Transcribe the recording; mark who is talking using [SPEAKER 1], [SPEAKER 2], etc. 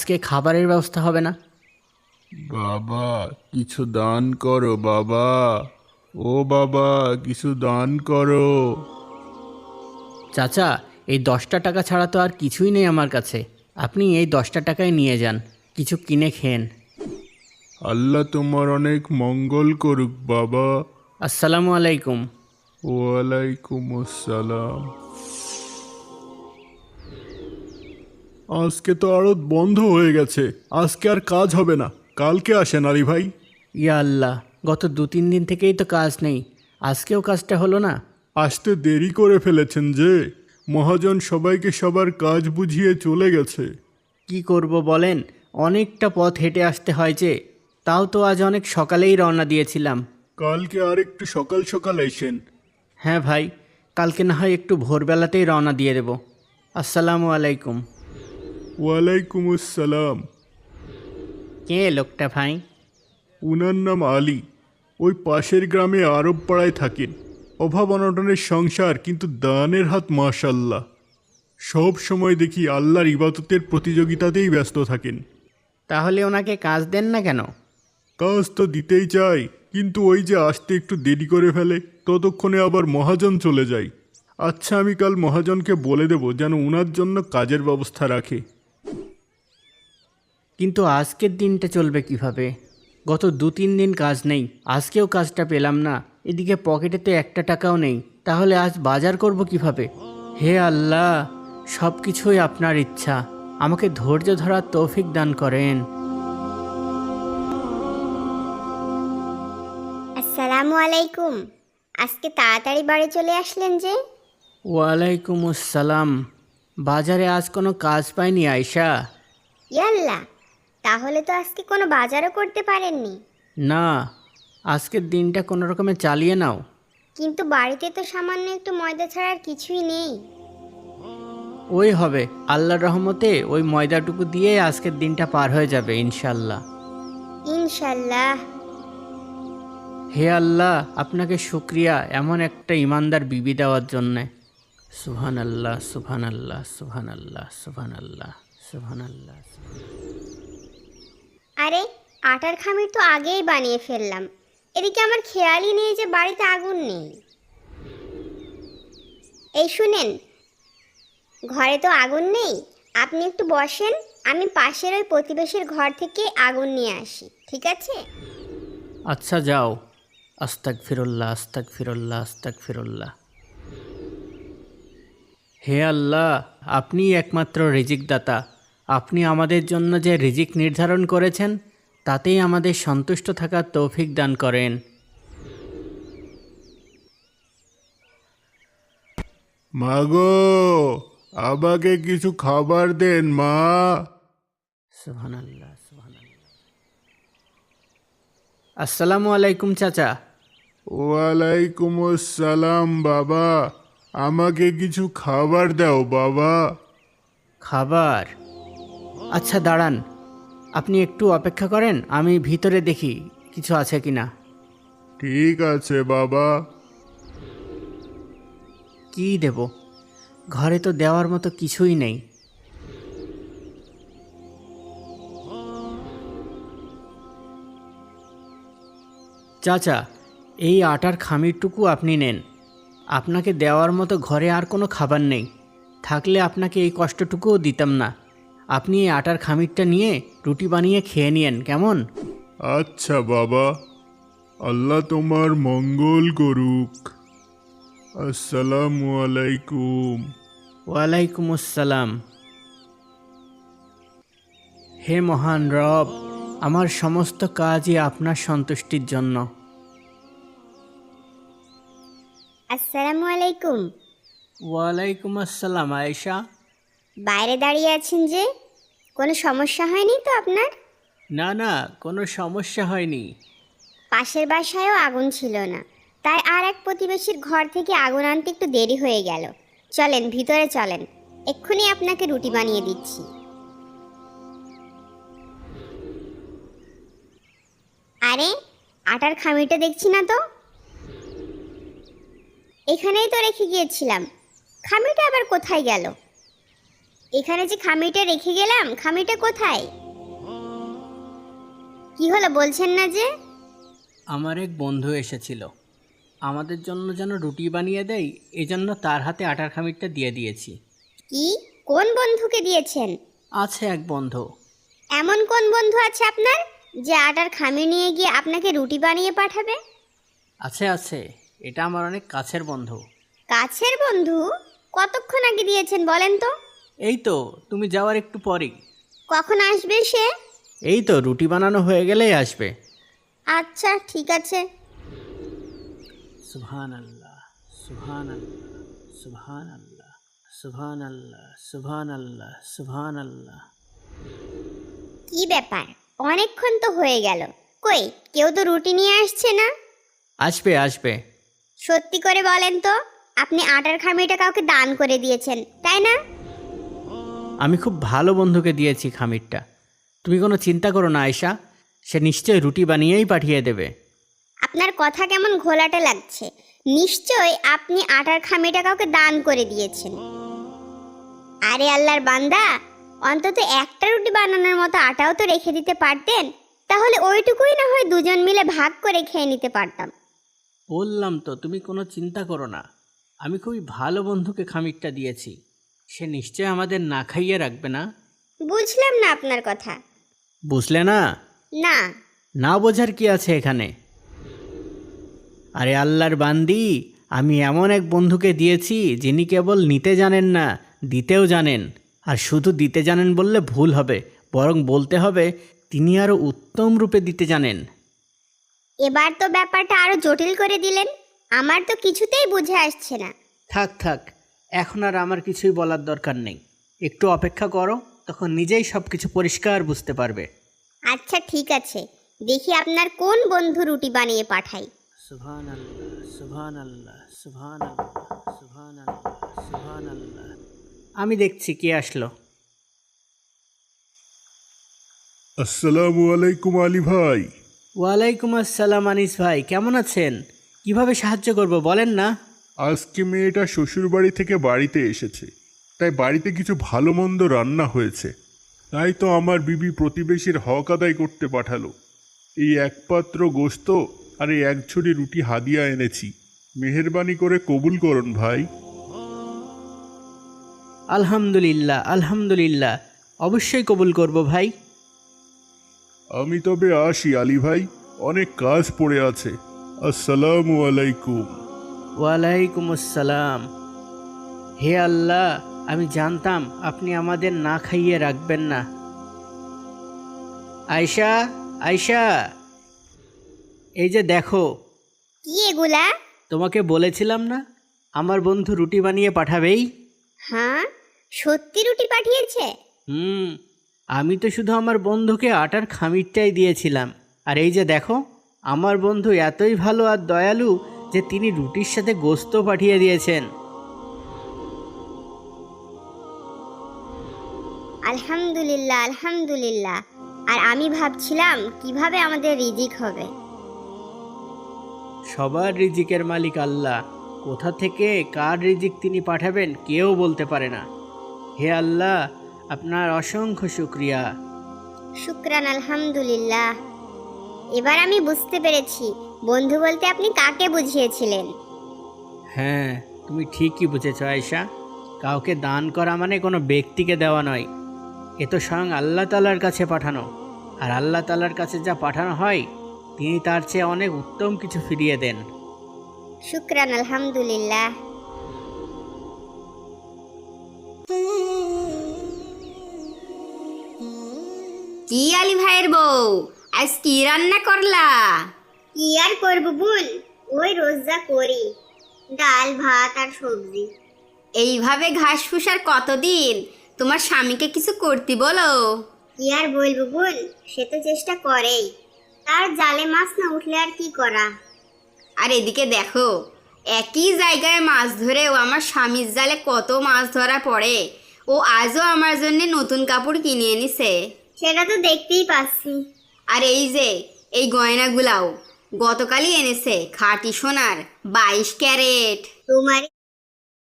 [SPEAKER 1] আজকে খাবারের ব্যবস্থা হবে না?
[SPEAKER 2] বাবা, কিছু দান করো বাবা। ও বাবা, কিছু দান করো।
[SPEAKER 1] চাচা, এই 10টা টাকা ছাড়া তো আর কিছুই নেই আমার কাছে। আপনি এই 10টা টাকায় নিয়ে যান, কিছু কিনে খেন।
[SPEAKER 2] আল্লাহ তোমার অনেক মঙ্গল করুক বাবা।
[SPEAKER 1] আসসালামু আলাইকুম।
[SPEAKER 2] ওয়ালাইকুম আসসালাম। আজকে তো আড়ত বন্ধ হয়ে গেছে, আজকে আর কাজ হবে না। কালকে আসেন আলী ভাই।
[SPEAKER 1] ইয়া আল্লাহ, গত 2-3 দিন থেকেই তো কাজ নেই, আজকেও কাজটা হলো না।
[SPEAKER 2] আসতে দেরি করে ফেলেছেন যে, মহাজন সবাইকে সবার কাজ বুঝিয়ে চলে গেছে।
[SPEAKER 1] কি করব বলেন, অনেকটা পথ হেঁটে আসতে হয় যে। তাও তো আজ অনেক সকালেই রওনা দিয়েছিলাম।
[SPEAKER 2] কালকে আর একটু সকাল সকাল এসেন।
[SPEAKER 1] হ্যাঁ ভাই, কালকে না হয় একটু ভোরবেলাতেই রওনা দিয়ে দেব। আসসালামু আলাইকুম।
[SPEAKER 2] ওয়ালাইকুম আসসালাম।
[SPEAKER 1] কে লোকটা ভাই?
[SPEAKER 2] উনার নাম আলী। ওই পাশের গ্রামে আরব পাড়ায় থাকেন। অভাব অনটনের সংসার, কিন্তু দানের হাত মাশাল্লাহ। সব সময় দেখি আল্লাহর ইবাদতের প্রতিযোগিতাতেই ব্যস্ত থাকেন।
[SPEAKER 1] তাহলে ওনাকে কাজ দেন না কেন?
[SPEAKER 2] কাজ তো দিতেই চাই, কিন্তু ওই যে আসতে একটু দেরি করে ফেলে, ততক্ষণে আবার মহাজন চলে যায়। আচ্ছা, আমি কাল মহাজনকে বলে দেব যেন উনার জন্য কাজের ব্যবস্থা রাখে।
[SPEAKER 1] কিন্তু আজকের দিনটা চলবে কিভাবে? গত 2-3 দিন কাজ নেই, আজকেও কাজটা পেলাম না। এদিকে পকেটে তো 1টা টাকাও নেই, তাহলে আজ বাজার করব কিভাবে? হে আল্লাহ, সব কিছুই আপনার ইচ্ছা, আমাকে ধৈর্য ধরার তৌফিক দান করেন।
[SPEAKER 3] আসসালামু আলাইকুম। আজকে তাড়াতাড়ি বাড়ি চলে আসলেন যে?
[SPEAKER 1] ওয়ালাইকুম আসসালাম। বাজারে আজ কোনো কাজ পাইনি আয়শা।
[SPEAKER 3] ইয়াল্লা, তাহলে তো আজকে কোনো বাজারও করতে পারেননি।
[SPEAKER 1] না, আজকের দিনটা কোনো রকমে চালিয়ে নাও।
[SPEAKER 3] কিন্তু বাড়িতে তো সামান্য একটু ময়দা ছাড়া আর কিছুই নেই।
[SPEAKER 1] ওই হবে, আল্লাহর রহমতে ওই ময়দাটুকু দিয়ে আজকের দিনটা পার হয়ে যাবে ইনশাল্লাহ।
[SPEAKER 3] ইনশাল্লাহ।
[SPEAKER 1] হে আল্লাহ, আপনাকে শুক্রিয়া এমন একটা ইমানদার বিবি দেওয়ার জন্যে। সুবহান আল্লাহ, সুবহান আল্লাহ, সুবহান আল্লাহ, সুবহান আল্লাহ, সুবহান আল্লাহ।
[SPEAKER 3] আরে, আটার খামির তো আগেই বানিয়ে ফেললাম। এদিকে আমার খেয়ালই নেই যে বাড়িতে আগুন নেই। এই শুনেন, ঘরে তো আগুন নেই, আপনি একটু বসেন, আমি পাশের ওই প্রতিবেশীর ঘর থেকে আগুন নিয়ে আসি, ঠিক আছে?
[SPEAKER 1] আচ্ছা যাও। আস্তাগফিরুল্লাহ, আস্তাগফিরুল্লাহ, আস্তাগফিরুল্লাহ। হে আল্লাহ, আপনিই একমাত্র রিজিক দাতা। আপনি আমাদের জন্য যে রিজিক নির্ধারণ করেছেন, তাতেই আমাদের সন্তুষ্ট থাকার তৌফিক দান করেন।
[SPEAKER 2] মাগো, আমাকে কিছু খাবার দেন মা।
[SPEAKER 1] সুবহানাল্লাহ, সুবহানাল্লাহ। আসসালামু আলাইকুম চাচা।
[SPEAKER 2] ওয়ালাইকুম আসসালাম বাবা। আমাকে কিছু খাবার দাও বাবা।
[SPEAKER 1] খাবার? আচ্ছা দাঁড়ান, আপনি একটু অপেক্ষা করেন, আমি ভিতরে দেখি কিছু আছে কিনা।
[SPEAKER 2] ঠিক আছে বাবা।
[SPEAKER 1] কি দেব? ঘরে তো দেওয়ার মতো কিছুই নেই। চাচা, এই আটার খামিরটুকু আপনি নেন। আপনাকে দেওয়ার মতো ঘরে আর কোনো খাবার নেই, থাকলে আপনাকে এই কষ্টটুকুও দিতাম না। আপনি এই আটার খামিরটা নিয়ে রুটি বানিয়ে খেয়ে নিয়েন, কেমন?
[SPEAKER 2] আচ্ছা বাবা, আল্লাহ তোমার মঙ্গল করুক। আসসালামু আলাইকুম।
[SPEAKER 1] ওয়ালাইকুম আসসালাম। হে মহান রব, আমার সমস্ত কাজই আপনার সন্তুষ্টির জন্য।
[SPEAKER 3] আসসালামু আলাইকুম।
[SPEAKER 1] ওয়ালাইকুম আসসালাম আয়েশা।
[SPEAKER 3] বাইরে দাঁড়িয়ে আছেন যে, কোনো সমস্যা হয়নি তো আপনার?
[SPEAKER 1] না না, কোনো সমস্যা হয়নি।
[SPEAKER 3] পাশের বাসায়ও আগুন ছিল না, তাই আর এক প্রতিবেশীর ঘর থেকে আগুন আনতে একটু দেরি হয়ে গেল। চলেন ভিতরে চলেন, এক্ষুনি আপনাকে রুটি বানিয়ে দিচ্ছি। আরে, আটার খামিরটা দেখছি না তো। এখানেই তো রেখে গিয়েছিলাম, খামিরটা আবার কোথায় গেল? এখানে যে খামিটা রেখে গেলাম, খামিটা কোথায়? কি হলো বলছেন না যে?
[SPEAKER 1] আমার এক বন্ধু এসেছিল, আমাদের জন্য যেন রুটি বানিয়ে দেয়, এজন্য তার হাতে আটার খামিরটা দিয়ে দিয়েছি।
[SPEAKER 3] কি? কোন বন্ধুকে দিয়েছেন?
[SPEAKER 1] আছে এক বন্ধু।
[SPEAKER 3] এমন কোন বন্ধু আছে আপনার যে আটার খামি নিয়ে গিয়ে আপনাকে রুটি বানিয়ে পাঠাবে?
[SPEAKER 1] আছে আছে, এটা আমার অনেক কাছের বন্ধু।
[SPEAKER 3] কাছের বন্ধু? কতক্ষণ আগে দিয়েছেন বলেন তো?
[SPEAKER 1] এই তো তুমি যাওয়ার একটু পরেই।
[SPEAKER 3] কখন আসবে সে?
[SPEAKER 1] এই তো রুটি বানানো হয়ে গেলেই আসবে।
[SPEAKER 3] আচ্ছা ঠিক আছে।
[SPEAKER 1] সুবহান আল্লাহ, সুবহান আল্লাহ, সুবহান আল্লাহ, সুবহান আল্লাহ, সুবহান আল্লাহ, সুবহান আল্লাহ।
[SPEAKER 3] কি ব্যাপার, অনেকক্ষণ তো হয়ে গেল, কই কেউ তো রুটি নিয়ে আসছে না?
[SPEAKER 1] আসবে আসবে।
[SPEAKER 3] সত্যি করে বলেন তো, আপনি আটার খামিটা কাউকে দান করে দিয়েছেন তাই না?
[SPEAKER 1] আমি খুব ভালো বন্ধুকে দিয়েছি খামিরটা, তুমি কোনো চিন্তা করো না আয়শা, সে নিশ্চয়ই রুটি বানিয়েই পাঠিয়ে দেবে।
[SPEAKER 3] আপনার কথা কেমন ঘোলাটে লাগছে। নিশ্চয় আপনি আটার খামিটা কাউকে দান করে দিয়েছেন। আরে আল্লাহর বান্দা, অন্তত একটা রুটি বানানোর মতো আটাও তো রেখে দিতে পারতেন, তাহলে ওইটুকুই না হয় দুজন মিলে ভাগ করে খেয়ে নিতে পারতাম।
[SPEAKER 1] বললাম তো তুমি কোনো চিন্তা করো না, আমি খুবই ভালো বন্ধুকে খামিরটা দিয়েছি, সে নিশ্চয় আমাদের না খাইয়ে রাখবে না।
[SPEAKER 3] বুঝলাম না আপনার কথা।
[SPEAKER 1] বুঝলে না?
[SPEAKER 3] না।
[SPEAKER 1] না বোঝার কি আছে এখানে? আরে আল্লাহর বান্দি, আমি এমন এক বন্ধুকে দিয়েছি যিনি কেবল নিতে জানেন না, দিতেও জানেন। আর শুধু দিতে জানেন বললে ভুল হবে, বরং বলতে হবে তিনি আরও উত্তম রূপে দিতে জানেন।
[SPEAKER 3] এবার তো ব্যাপারটা আরো জটিল করে দিলেন, আমার তো কিছুতেই বুঝে আসছে না।
[SPEAKER 1] থাক থাক, এখন আর আমার কিছুই বলার দরকার নেই, একটু অপেক্ষা করো, তখন নিজেই সব কিছু পরিষ্কার বুঝতে পারবে।
[SPEAKER 3] আচ্ছা ঠিক আছে, দেখি আপনার কোন বন্ধু রুটি বানিয়ে পাঠাই।
[SPEAKER 1] সুবহান আল্লাহ, সুবহান আল্লাহ, সুবহান আল্লাহ, সুবহান আল্লাহ, সুবহান আল্লাহ। আমি দেখছি কে আসলো।
[SPEAKER 2] আসসালামু আলাইকুম আলী ভাই।
[SPEAKER 1] ওয়ালাইকুম আসসালাম আনিস ভাই, কেমন আছেন? কিভাবে সাহায্য করব বলেন না।
[SPEAKER 2] আজকে মেয়েটা শ্বশুরবাড়ি থেকে বাড়িতে এসেছে, তাই বাড়িতে কিছু ভালো মন্দ রান্না হয়েছে, তাই তো আমার বিবি প্রতিবেশীর হক আদায় করতে পাঠালো। এই একপাত্র গোশত আর এই এক ঝুড়ি রুটি হাদিয়া এনেছি, মেহেরবানি করে কবুল করুন ভাই।
[SPEAKER 1] আলহামদুলিল্লাহ আলহামদুলিল্লাহ, অবশ্যই কবুল করব ভাই।
[SPEAKER 2] আমি তবে আসি আলী ভাই, অনেক কাজ পড়ে আছে। আসসালামু আলাইকুম।
[SPEAKER 1] ওয়ালাইকুম আসসালাম। হে আল্লাহ, আমি জানতাম আপনি আমাদের না খাইয়ে রাখবেন না। আয়শা, আয়শা, এই যে দেখো।
[SPEAKER 3] কি এগুলা?
[SPEAKER 1] তোমাকে বলেছিলাম না আমার বন্ধু রুটি বানিয়ে পাঠাবেই।
[SPEAKER 3] হ্যাঁ, সত্যি রুটি পাঠিয়েছে?
[SPEAKER 1] আমি তো শুধু আমার বন্ধুকে আটার খামিরটাই দিয়েছিলাম, আর এই যে দেখো, আমার বন্ধু এতই ভালো আর দয়ালু যে তিনি রুটির সাথে গোশত পাঠিয়ে দিয়েছেন।
[SPEAKER 3] আলহামদুলিল্লাহ আলহামদুলিল্লাহ। আর আমি ভাবছিলাম কিভাবে আমাদের রিজিক হবে।
[SPEAKER 1] সবার রিজিকের মালিক আল্লাহ, কোথা থেকে কার রিজিক তিনি পাঠাবেন কেউ বলতে পারে না। হে আল্লাহ, আপনার অসংখ্য শুকরিয়া।
[SPEAKER 3] শুকরান আলহামদুলিল্লাহ। এবার আমি বুঝতে পেরেছি বন্ধু বলতে আপনি কাকে বুঝিয়েছিলেন।
[SPEAKER 1] হ্যাঁ, তুমি ঠিকই বুঝেছ আয়েশা, কাউকে দান করা মানে কোনো ব্যক্তিকে দেওয়া নয়, এ তো স্বয়ং আল্লাহ তাআলার কাছে পাঠানো, আর আল্লাহ তাআলার কাছে যা পাঠানো হয় তিনি তার চেয়ে অনেক উত্তম কিছু ফিরিয়ে দেন।
[SPEAKER 3] শুকরান আলহামদুলিল্লাহ।
[SPEAKER 4] কি আলী ভাইয়ের বউ, আজ কি রান্না করলা?
[SPEAKER 3] কি আর করবো বোন, ওই রোজ যা করি, ডাল ভাত আর সবজি।
[SPEAKER 4] এইভাবে ঘাস ফুসার কতদিন? তোমার স্বামীকে কিছু করতে বলো।
[SPEAKER 3] কি আর বলবো বোন, সে তো চেষ্টা করেই, তার জালে মাছ না উঠলে আর কি করা।
[SPEAKER 4] আর এদিকে দেখো, একই জায়গায় মাছ ধরেও আমার স্বামীর জালে কত মাছ ধরা পড়ে। ও আজও আমার জন্য নতুন কাপড় কিনে এনেছে।
[SPEAKER 3] সেটা তো দেখতেই পাচ্ছি।
[SPEAKER 4] আর এই যে এই গয়নাগুলাও গতকালই এনেছে, খাঁটি সোনার 22 ক্যারেট।
[SPEAKER 3] তোমার